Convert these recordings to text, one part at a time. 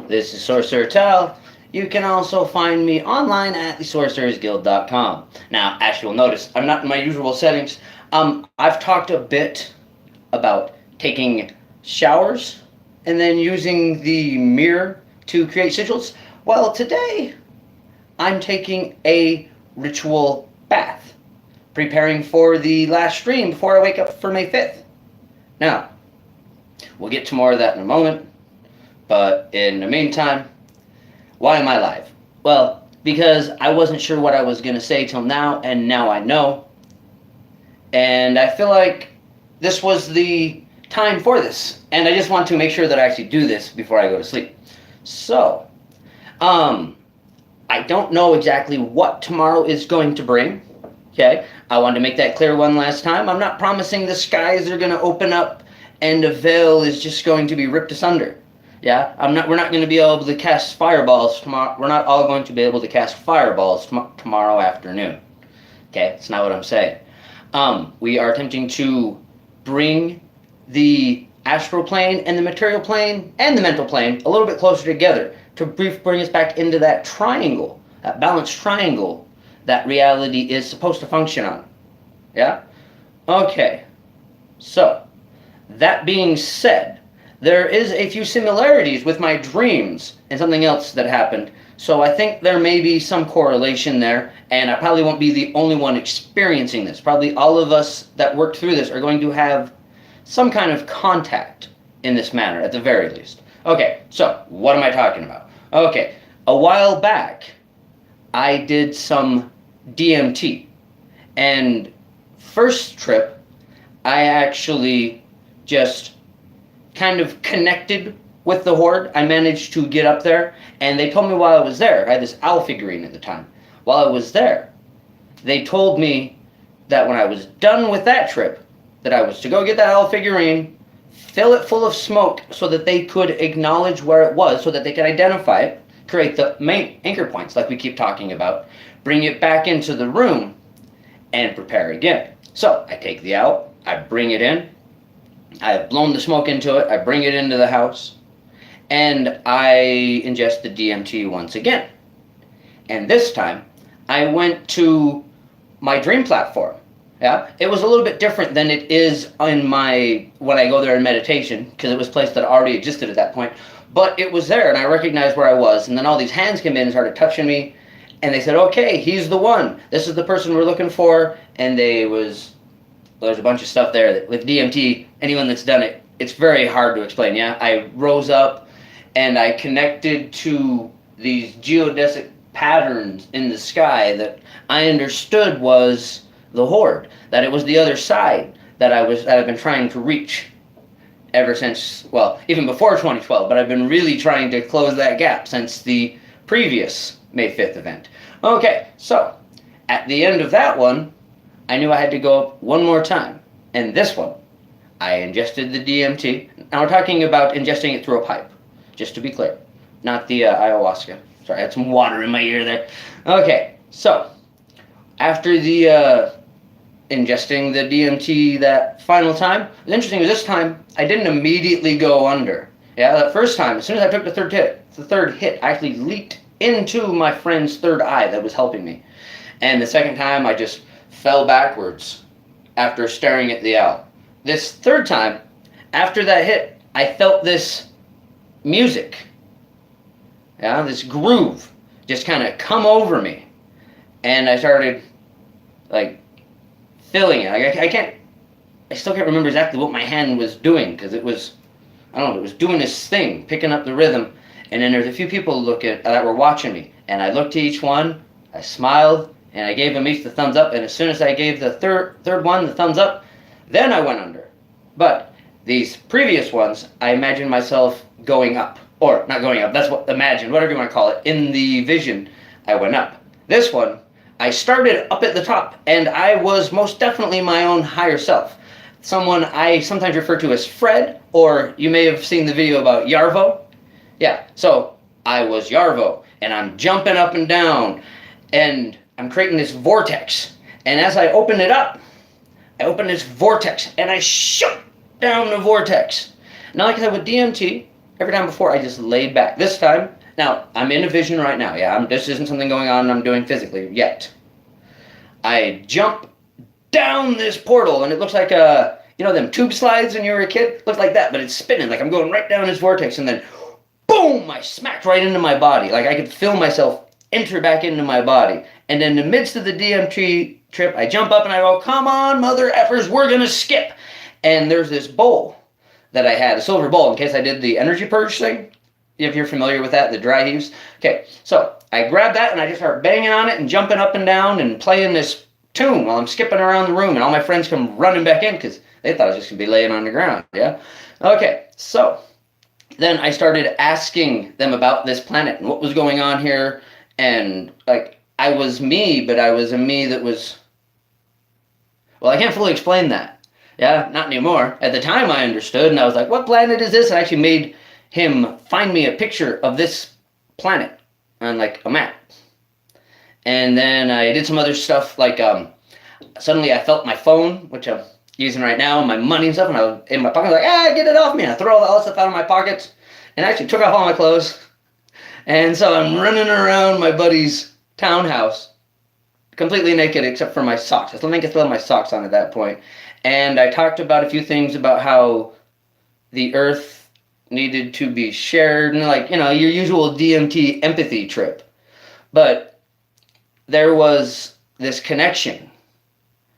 This is Sorcerer Tal. You can also find me online at thesorcerersguild.com. Now, as you'll notice, I'm not in my usual settings. I've talked a bit about taking showers and then using the mirror to create sigils. Well, today I'm taking a ritual bath, preparing for the last stream before I wake up for May 5th. Now, we'll get to more of that in a moment, but in the meantime, why am I live? Well, because I wasn't sure what I was going to say till now, and now I know. And I feel like this was the time for this, and I just want to make sure that I actually do this before I go to sleep. So, I don't know exactly what tomorrow is going to bring. Okay, I wanted to make that clear one last time. I'm not promising the skies are going to open up and the veil is just going to be ripped asunder. Yeah, we're not going to be able to cast fireballs tomorrow. We're not all going to be able to cast fireballs tomorrow afternoon. Okay, that's not what I'm saying. We are attempting to bring the astral plane and the material plane and the mental plane a little bit closer together to bring us back into that triangle, that balanced triangle that reality is supposed to function on. Yeah? Okay. So, that being said, there is a few similarities with my dreams and something else that happened. So I think there may be some correlation there, and I probably won't be the only one experiencing this. Probably all of us that worked through this are going to have some kind of contact in this manner, at the very least. Okay, so what am I talking about? Okay, a while back, I did some DMT. And first trip, I actually just kind of connected with the Horde. I managed to get up there, and they told me while I was there, I had this owl figurine at the time. While I was there, they told me that when I was done with that trip, that I was to go get that owl figurine, fill it full of smoke so that they could acknowledge where it was, so that they could identify it, create the main anchor points like we keep talking about, bring it back into the room, and prepare again. So I take the owl, I bring it in, I have blown the smoke into it, I bring it into the house, and I ingest the DMT once again. And this time, I went to my dream platform. Yeah, it was a little bit different than it is when I go there in meditation, because it was a place that already existed at that point. But it was there, and I recognized where I was. And then all these hands came in and started touching me, and they said, "Okay, he's the one. This is the person we're looking for." And there's a bunch of stuff there that with DMT, anyone that's done it, it's very hard to explain. Yeah, I rose up, and I connected to these geodesic patterns in the sky that I understood was the Horde, that it was the other side that I've been trying to reach ever since, well, even before 2012, but I've been really trying to close that gap since the previous May 5th event. Okay, so at the end of that one, I knew I had to go up one more time, and this one, I ingested the DMT. Now we're talking about ingesting it through a pipe, just to be clear, not the ayahuasca. Sorry, I had some water in my ear there. Okay, so after the ingesting the DMT that final time, it was interesting, this time I didn't immediately go under. Yeah, that first time, as soon as I took the third hit, I actually leaped into my friend's third eye that was helping me. And the second time, I just fell backwards after staring at the owl. This third time, after that hit, I felt this music, yeah, this groove, just kind of come over me. And I started, like, feeling it. I still can't remember exactly what my hand was doing, because it was, I don't know, it was doing this thing, picking up the rhythm. And then there's a few people that were watching me, and I looked to each one, I smiled, and I gave them each the thumbs up, and as soon as I gave the third one the thumbs up, then I went under. But these previous ones, I imagined myself going up, or not going up, that's what, imagine, whatever you want to call it, in the vision, I went up. This one, I started up at the top, and I was most definitely my own higher self. Someone I sometimes refer to as Fred, or you may have seen the video about Yarvo. Yeah, so I was Yarvo, and I'm jumping up and down, and I'm creating this vortex. And as I open it up, I open this vortex, and I shoot down the vortex. Now, like I said, with DMT, Every time before, I just laid back. This time, now, I'm in a vision right now. Yeah, this isn't something going on I'm doing physically yet. I jump down this portal, and it looks like them tube slides when you were a kid? Looks like that, but it's spinning. Like I'm going right down this vortex, and then, boom, I smacked right into my body. Like I could feel myself enter back into my body. And in the midst of the DMT trip, I jump up and I go, come on, mother effers, we're going to skip. And there's this bowl that I had, a silver bowl, in case I did the energy purge thing. If you're familiar with that, the dry heaves. Okay, so I grab that and I just start banging on it and jumping up and down and playing this tune while I'm skipping around the room, and all my friends come running back in because they thought I was just going to be laying on the ground, yeah? Okay, so then I started asking them about this planet and what was going on here, and like, I was me, but I was a me that was, well, I can't fully explain that. Yeah, not anymore. At the time I understood, and I was like, what planet is this? I actually made him find me a picture of this planet on like a map. And then I did some other stuff, like suddenly I felt my phone, which I'm using right now, and my money and stuff, and I was in my pocket, like, get it off me. And I throw all that stuff out of my pockets, and I actually took off all my clothes. And so I'm running around my buddy's townhouse, completely naked except for my socks. I think I still had my socks on at that point. And I talked about a few things about how the earth needed to be shared, and like, your usual DMT empathy trip. But there was this connection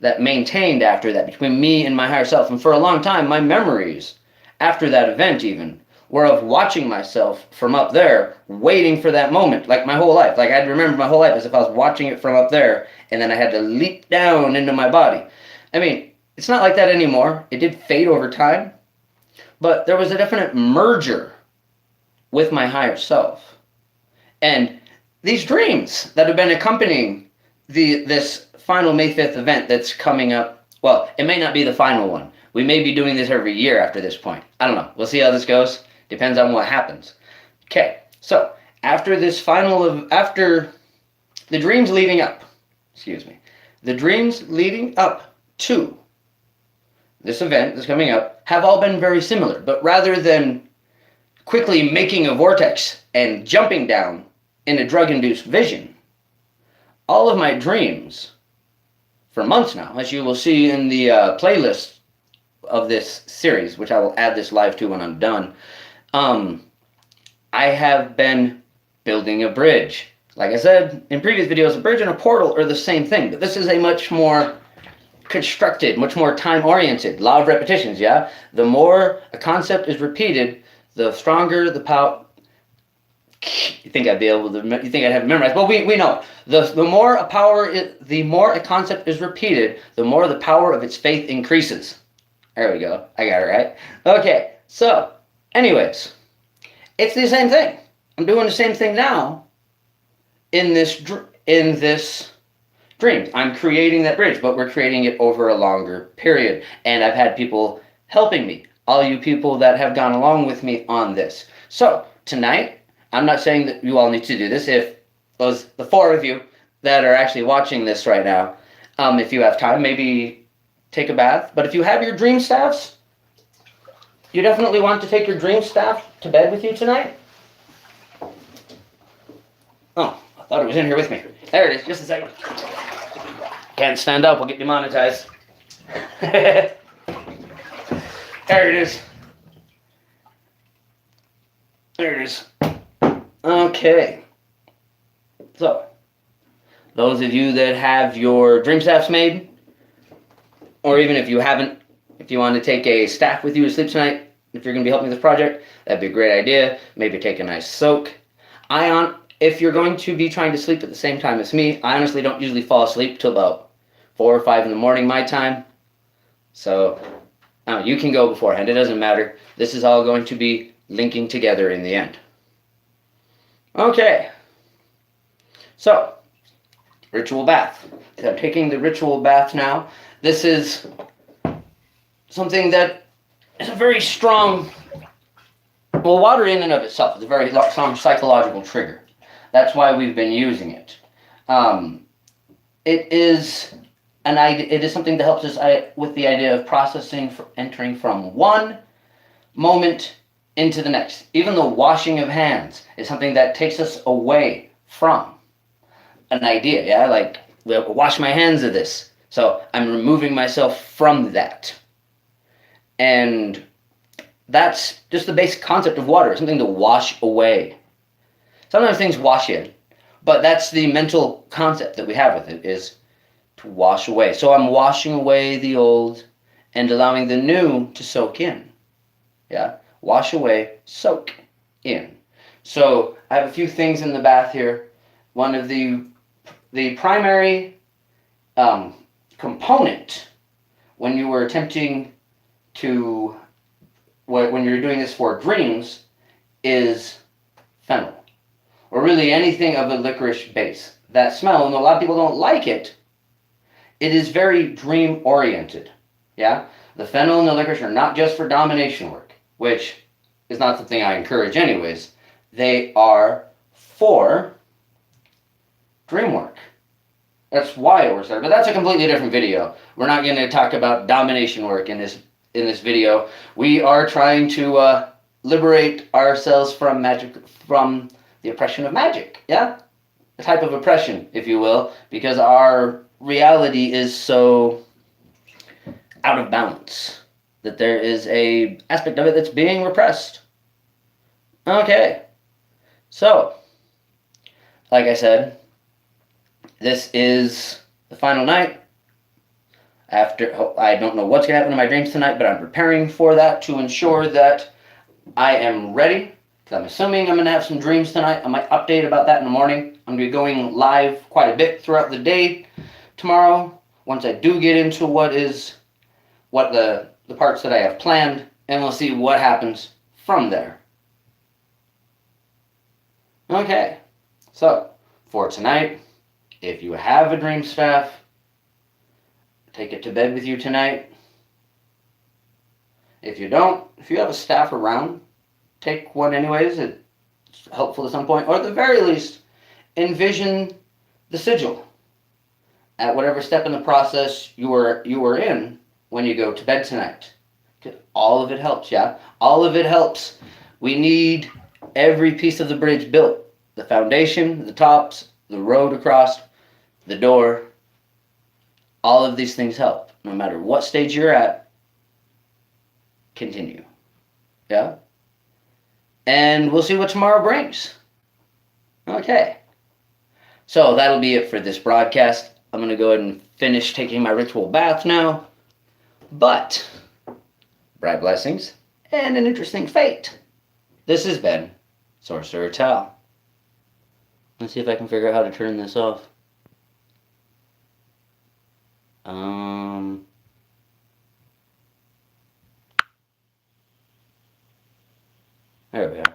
that maintained after that between me and my higher self. And for a long time, my memories after that event even were of watching myself from up there, waiting for that moment, like my whole life. Like I'd remember my whole life as if I was watching it from up there, and then I had to leap down into my body. I mean, it's not like that anymore. It did fade over time, but there was a definite merger with my higher self. And these dreams that have been accompanying this final May 5th event that's coming up, well, it may not be the final one. We may be doing this every year after this point. I don't know. We'll see how this goes. Depends on what happens. Okay, so after the dreams leading up to this event that's coming up have all been very similar, but rather than quickly making a vortex and jumping down in a drug-induced vision, all of my dreams for months now, as you will see in the playlist of this series, which I will add this live to when I'm done, I have been building a bridge. Like I said in previous videos, a bridge and a portal are the same thing, but this is a much more constructed, much more time-oriented, law of repetitions, yeah? The more a concept is repeated, the stronger the power. You think I'd have it memorized? Well, we know. The more a concept is repeated, the more the power of its faith increases. There we go. I got it right. Okay, so, anyways, it's the same thing. I'm doing the same thing now in this dream. I'm creating that bridge, but we're creating it over a longer period. And I've had people helping me, all you people that have gone along with me on this. So, tonight, I'm not saying that you all need to do this. If the four of you that are actually watching this right now, if you have time, maybe take a bath. But if you have your dream staffs, you definitely want to take your dream staff to bed with you tonight. Oh, I thought it was in here with me. There it is, just a second. Can't stand up, we'll get demonetized. There it is. There it is. Okay. So, those of you that have your dream staffs made, or even if you haven't, if you want to take a staff with you to sleep tonight, if you're going to be helping with this project, that'd be a great idea. Maybe take a nice soak. If you're going to be trying to sleep at the same time as me, I honestly don't usually fall asleep till about 4 or 5 in the morning my time. So, you can go beforehand. It doesn't matter. This is all going to be linking together in the end. Okay. So, ritual bath. I'm taking the ritual bath now. This is something that is a very strong, well, water in and of itself is a very strong psychological trigger. That's why we've been using it. It is something that helps us with the idea of processing, entering from one moment into the next. Even the washing of hands is something that takes us away from an idea. Yeah, like, wash my hands of this. So I'm removing myself from that. And that's just the basic concept of water, something to wash away. Sometimes things wash in, but that's the mental concept that we have with it, is to wash away. So I'm washing away the old and allowing the new to soak in. Yeah, wash away, soak in. So I have a few things in the bath here. One of the primary component when you were attempting to, when you're doing this for dreams, is fennel, or really anything of a licorice base. That smell, and a lot of people don't like it, it is very dream oriented. Yeah, the fennel and the licorice are not just for domination work, which is not something I encourage anyways. They are for dream work. That's why it works there, but that's a completely different video. We're not going to talk about domination work in this video. We are trying to liberate ourselves from magic, from the oppression of magic. Yeah, a type of oppression, if you will, because our reality is so out of balance that there is a aspect of it that's being repressed. Okay, so like I said, this is the final night. After, I don't know what's going to happen in my dreams tonight, but I'm preparing for that to ensure that I am ready, because I'm assuming I'm going to have some dreams tonight. I might update about that in the morning. I'm going to be going live quite a bit throughout the day tomorrow, once I do get into what the parts that I have planned, and we'll see what happens from there. Okay, so for tonight, if you have a dream staff, take it to bed with you tonight. If you don't, if you have a staff around, take one anyways. It's helpful at some point. Or at the very least, envision the sigil at whatever step in the process you were in when you go to bed tonight. All of it helps, yeah? All of it helps. We need every piece of the bridge built. The foundation, the tops, the road across, the door. All of these things help. No matter what stage you're at, continue. Yeah? And we'll see what tomorrow brings. Okay. So that'll be it for this broadcast. I'm going to go ahead and finish taking my ritual bath now. But, bright blessings and an interesting fate. This has been Sorcerer Tal. Let's see if I can figure out how to turn this off. There we are.